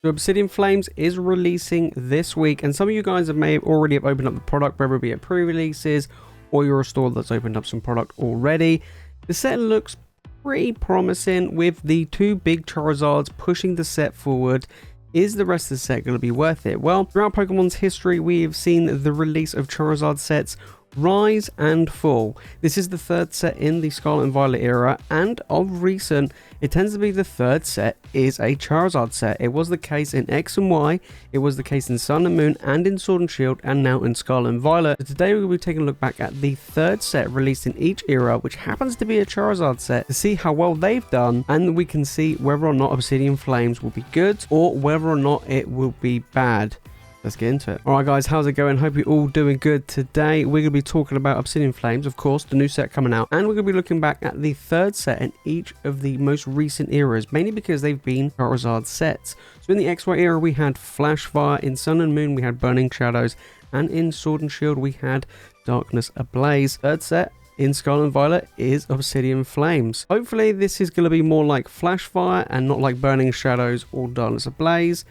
So Obsidian Flames is releasing this week, and some of you guys may have already opened up the product, whether it be at pre-releases or you're a store that's opened up some product already. The set looks pretty promising with the two big Charizards pushing the set forward. Is the rest of the set going to be worth it? Well, throughout Pokemon's history, we have seen the release of Charizard sets rise and fall. This is the third set in the Scarlet and Violet era, and of recent, it tends to be the third set is a Charizard set. It was the case in X and Y, it was the case in Sun and Moon, and in Sword and Shield, and now in Scarlet and Violet. So today we're going to be taking a look back at the third set released in each era, which happens to be a Charizard set, to see how well they've done, and we can see whether or not Obsidian Flames will be good, or whether or not it will be bad. Let's get into it. Alright guys, how's it going? Hope you're all doing good. Today we're going to be talking about Obsidian Flames, of course, the new set coming out, and we're going to be looking back at the third set in each of the most recent eras, mainly because they've been Charizard sets. So in the XY era we had Flash Fire, in Sun and Moon we had Burning Shadows, and in Sword and Shield we had Darkness Ablaze. Third set in Scarlet and Violet is Obsidian Flames. Hopefully this is going to be more like Flash Fire and not like Burning Shadows or Darkness Ablaze.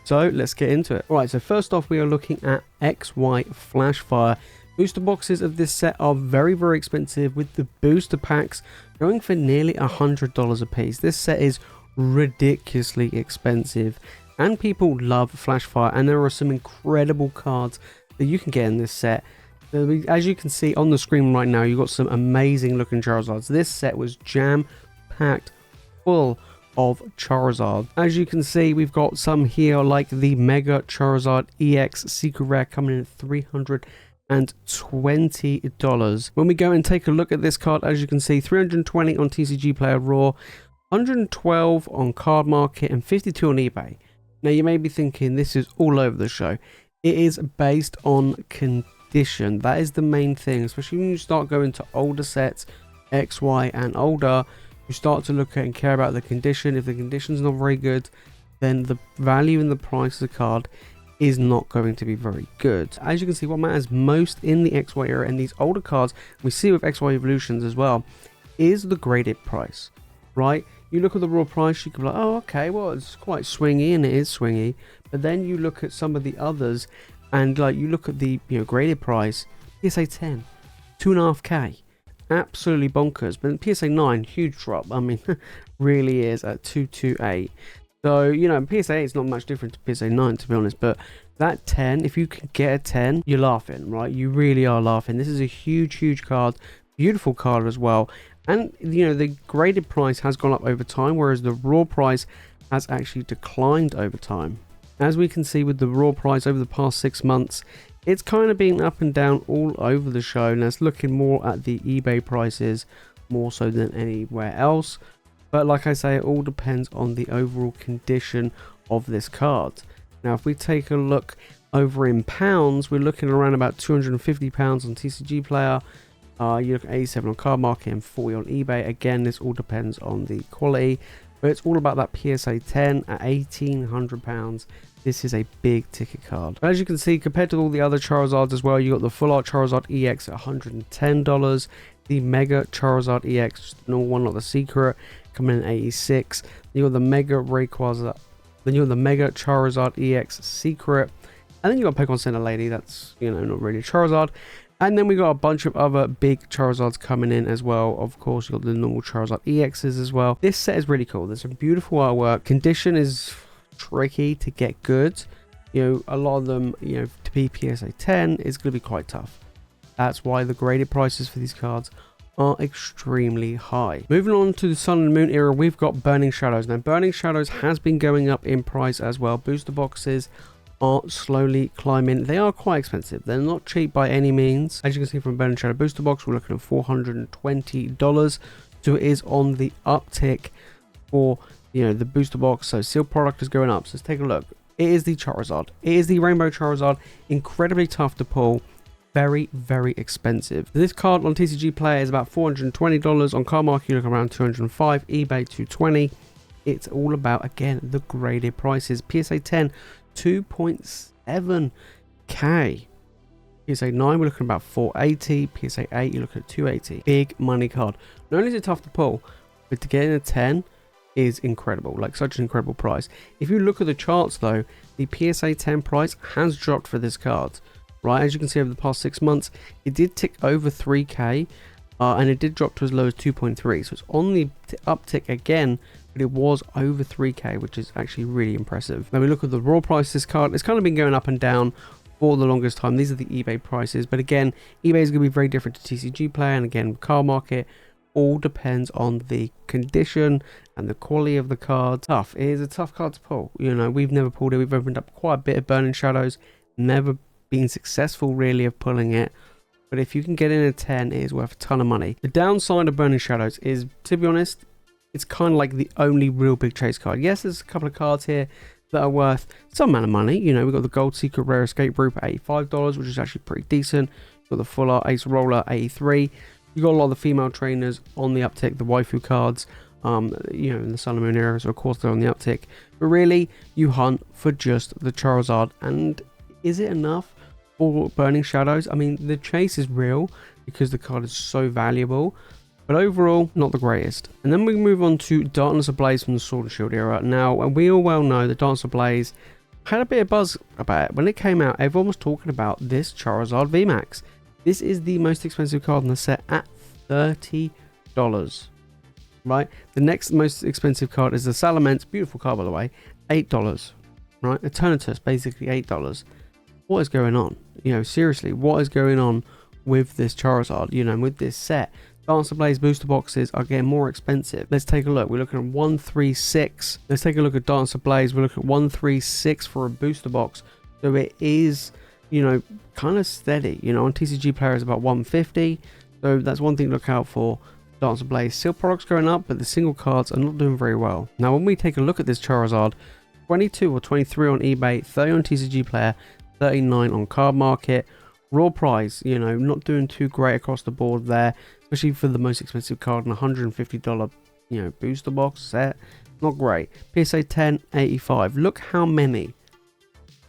So let's get into it. Alright, so first off we are looking at XY Flash Fire. Booster boxes of this set are very expensive, with the booster packs going for nearly $100 a piece. This set is ridiculously expensive and people love Flash Fire, and there are some incredible cards that you can get in this set. As you can see on the screen right now, you've got some amazing looking Charizards. This set was jam packed full of Charizard. As you can see, we've got some here like the Mega Charizard EX Secret Rare coming in at $320. When we go and take a look at this card, as you can see, 320 on TCG Player Raw, 112 on Card Market, and 52 on eBay. Now you may be thinking this is all over the show. It is based on condition. That is the main thing, especially when you start going to older sets, XY and older. You start to look at and care about the condition. If the condition's not very good, then the value and the price of the card is not going to be very good. As you can see, what matters most in the XY era and these older cards, we see with XY Evolutions as well, is the graded price, right? You look at the raw price, you can be like, oh, okay, well, it's quite swingy, and it is swingy. But then you look at some of the others, and like you look at the graded price, PSA 10, 2.5K. Absolutely bonkers. But PSA 9, huge drop. I mean, really is at 228. So PSA 8 is not much different to PSA 9, to be honest. But that 10, if you can get a 10, you're laughing, right? You really are laughing. This is a huge card, beautiful card as well. And the graded price has gone up over time, whereas the raw price has actually declined over time. As we can see with the raw price over the past 6 months, it's kind of been up and down all over the show. Now it's looking more at the eBay prices more so than anywhere else. But like I say, it all depends on the overall condition of this card. Now if we take a look over in pounds, we're looking around about £250 on TCG Player. You look at 87 on Card Market and 40 on eBay. Again, this all depends on the quality. But it's all about that PSA 10 at £1,800. This is a big ticket card. As you can see, compared to all the other Charizards as well, you got the Full Art Charizard EX at $110. The Mega Charizard EX, just the normal one, not the secret, coming in at $86. You got the Mega Rayquaza. Then you got the Mega Charizard EX secret. And then you got Pokemon Center Lady. That's not really a Charizard. And then we got a bunch of other big Charizards coming in as well. Of course, you got the normal Charizard EXs as well. This set is really cool. There's some beautiful artwork. Condition is tricky to get good. A lot of them, to be PSA 10 is going to be quite tough. That's why the graded prices for these cards are extremely high. Moving on to the Sun and Moon era, we've got Burning Shadows. Now, Burning Shadows has been going up in price as well. Booster boxes are slowly climbing. They are quite expensive. They're not cheap by any means. As you can see from Burning Shadow booster box, we're looking at $420. So it is on the uptick for the booster box. So sealed product is going up. So let's take a look. It is the Charizard. It is the Rainbow Charizard. Incredibly tough to pull. Very expensive. This card on TCG Player is about $420. On Card Market, you look around $205. eBay $220. It's all about, again, the graded prices. PSA 10, 2.7K. PSA 9, we're looking at about 480. PSA 8, you're looking at 280. Big money card. Not only is it tough to pull, but to get in a 10, is incredible, like such an incredible price. If you look at the charts though, the PSA 10 price has dropped for this card, right? As you can see over the past 6 months, it did tick over 3k, and it did drop to as low as 2.3, so it's on the uptick again, but it was over 3k, which is actually really impressive. Now we look at the raw price of this card. It's kind of been going up and down for the longest time. These are the eBay prices, but again, eBay is going to be very different to TCG Player, and again, card market all depends on the condition and the quality of the card. Tough. It is a tough card to pull. You know, we've never pulled it. We've opened up quite a bit of Burning Shadows, never been successful really of pulling it. But if you can get in a 10, it is worth a ton of money. The downside of Burning Shadows is, to be honest, it's kind of like the only real big chase card. Yes, there's a couple of cards here that are worth some amount of money. You know, we've got the Gold Secret Rare Escape Route at $85, which is actually pretty decent. We've got the Full Art Ace Roller at $83. You've got a lot of the female trainers on the uptick, the waifu cards, you know, in the Sun and Moon era, so of course they're on the uptick. But really, you hunt for just the Charizard, and is it enough for Burning Shadows? I mean, the chase is real because the card is so valuable, but overall, not the greatest. And then we move on to Darkness Ablaze from the Sword and Shield era. Now, we all well know that Darkness Ablaze had a bit of buzz about it. When it came out, everyone was talking about this Charizard VMAX. This is the most expensive card in the set at $30, right? The next most expensive card is the Salamence, beautiful card by the way, $8, right? Eternatus, basically $8. What is going on? You know, seriously, what is going on with this Charizard? You know, with this set, Dance Ablaze booster boxes are getting more expensive. Let's take a look. We're looking at 136. Let's take a look at Dance Ablaze. We're looking at 136 for a booster box. So it is, you know, kind of steady. You know, on TCG Player is about 150. So that's one thing to look out for. Dance Ablaze. Seal products going up, but the single cards are not doing very well. Now, when we take a look at this Charizard, 22 or 23 on eBay, 30 on TCG Player, 39 on Card Market. Raw price, you know, not doing too great across the board there, especially for the most expensive card in $150, you know, booster box set. Not great. PSA 10, 85. Look how many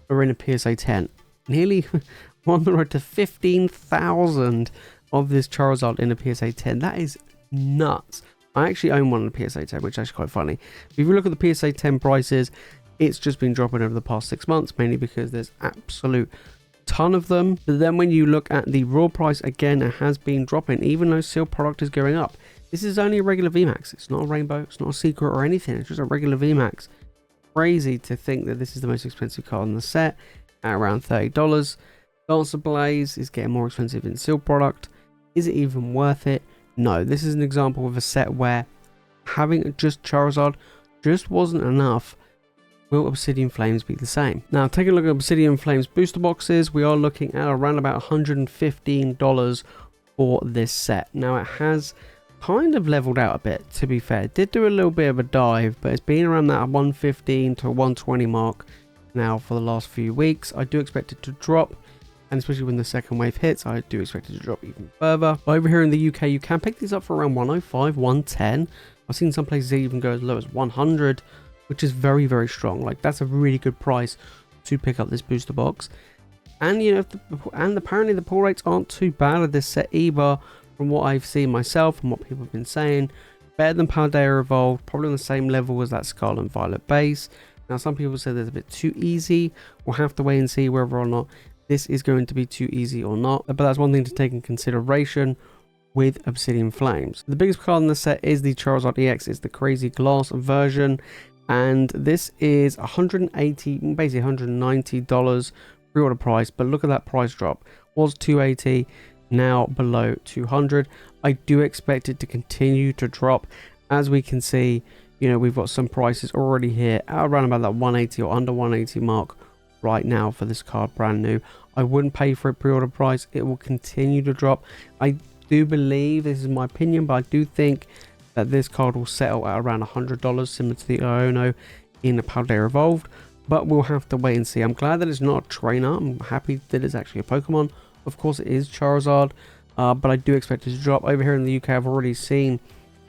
are in a PSA 10. Nearly on the road to 15,000 of this Charizard in a PSA 10. That is nuts. I actually own one in a PSA 10, which is actually quite funny. If you look at the PSA 10 prices, it's just been dropping over the past 6 months, mainly because there's absolute ton of them. But then when you look at the raw price, again, it has been dropping, even though sealed product is going up. This is only a regular VMAX. It's not a rainbow, it's not a secret or anything. It's just a regular VMAX. Crazy to think that this is the most expensive card in the set at around $30. Dance Ablaze is getting more expensive in sealed product. Is it even worth it? No. This is an example of a set where having just Charizard just wasn't enough. Will Obsidian Flames be the same? Now, take a look at Obsidian Flames booster boxes. We are looking at around about $115 for this set. Now, it has kind of leveled out a bit, to be fair. It did do a little bit of a dive, but it's been around that 115 to 120 mark now for the last few weeks. I do expect it to drop, and especially when the second wave hits, I do expect it to drop even further. Over here in the UK, you can pick these up for around 105, 110. I've seen some places even go as low as 100, which is very, very strong. Like, that's a really good price to pick up this booster box. And, you know, and apparently the pull rates aren't too bad of this set either, from what I've seen myself and what people have been saying. Better than Paldea Evolved, probably on the same level as that Scarlet and Violet base. Now, some people say there's a bit too easy. We'll have to wait and see whether or not this is going to be too easy or not. But that's one thing to take in consideration with Obsidian Flames. The biggest card in the set is the Charizard EX. It's the Crazy Glass version. And this is $180, basically $190 pre-order price. But look at that price drop. Was $280, now below $200. I do expect it to continue to drop. As we can see, you know, we've got some prices already here at around about that 180 or under 180 mark right now for this card, brand new. I wouldn't pay for it pre-order price. It will continue to drop. I do believe, this is my opinion, but I do think that this card will settle at around $100, similar to the Iono in the Paldea Evolved, but we'll have to wait and see. I'm glad that it's not a trainer. I'm happy that it's actually a Pokemon. Of course, it is Charizard, but I do expect it to drop. Over here in the UK, I've already seen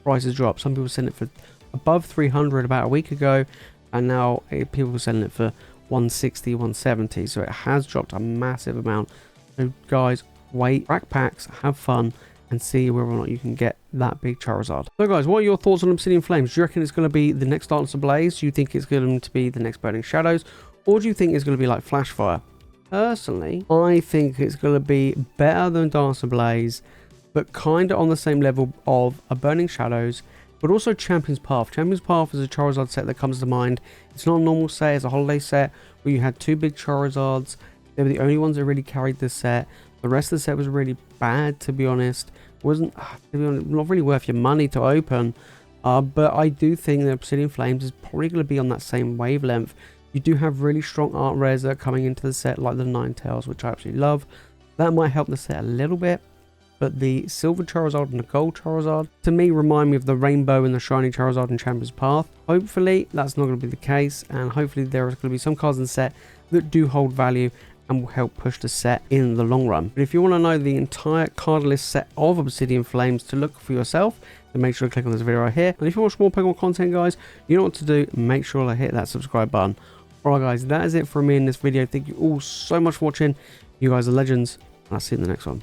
prices drop. Some people selling it for above 300 about a week ago, and now people are selling it for 160, 170. So it has dropped a massive amount. So guys, wait, rack packs, have fun, and see whether or not you can get that big Charizard. So guys, what are your thoughts on Obsidian Flames? Do you reckon it's going to be the next Darkness Ablaze? Do you think it's going to be the next Burning Shadows? Or do you think it's going to be like Flash Fire? Personally, I think it's going to be better than Darkness Ablaze, but kind of on the same level of a Burning Shadows, but also Champion's Path. Champion's Path is a Charizard set that comes to mind. It's not a normal set, it's a holiday set where you had 2 big Charizards. They were the only ones that really carried this set. The rest of the set was really bad, to be honest. Wasn't, to be honest, not really worth your money to open. But I do think that Obsidian Flames is probably going to be on that same wavelength. You do have really strong art rares that are coming into the set, like the Ninetales, which I absolutely love. That might help the set a little bit. But the Silver Charizard and the Gold Charizard, to me, remind me of the Rainbow and the Shiny Charizard in Champion's Path. Hopefully, that's not going to be the case. And hopefully, there are going to be some cards in the set that do hold value and will help push the set in the long run. But if you want to know the entire card list set of Obsidian Flames to look for yourself, then make sure to click on this video right here. And if you want more Pokemon content, guys, you know what to do. Make sure to hit that subscribe button. Alright guys, that is it from me in this video. Thank you all so much for watching. You guys are legends. I'll see you in the next one.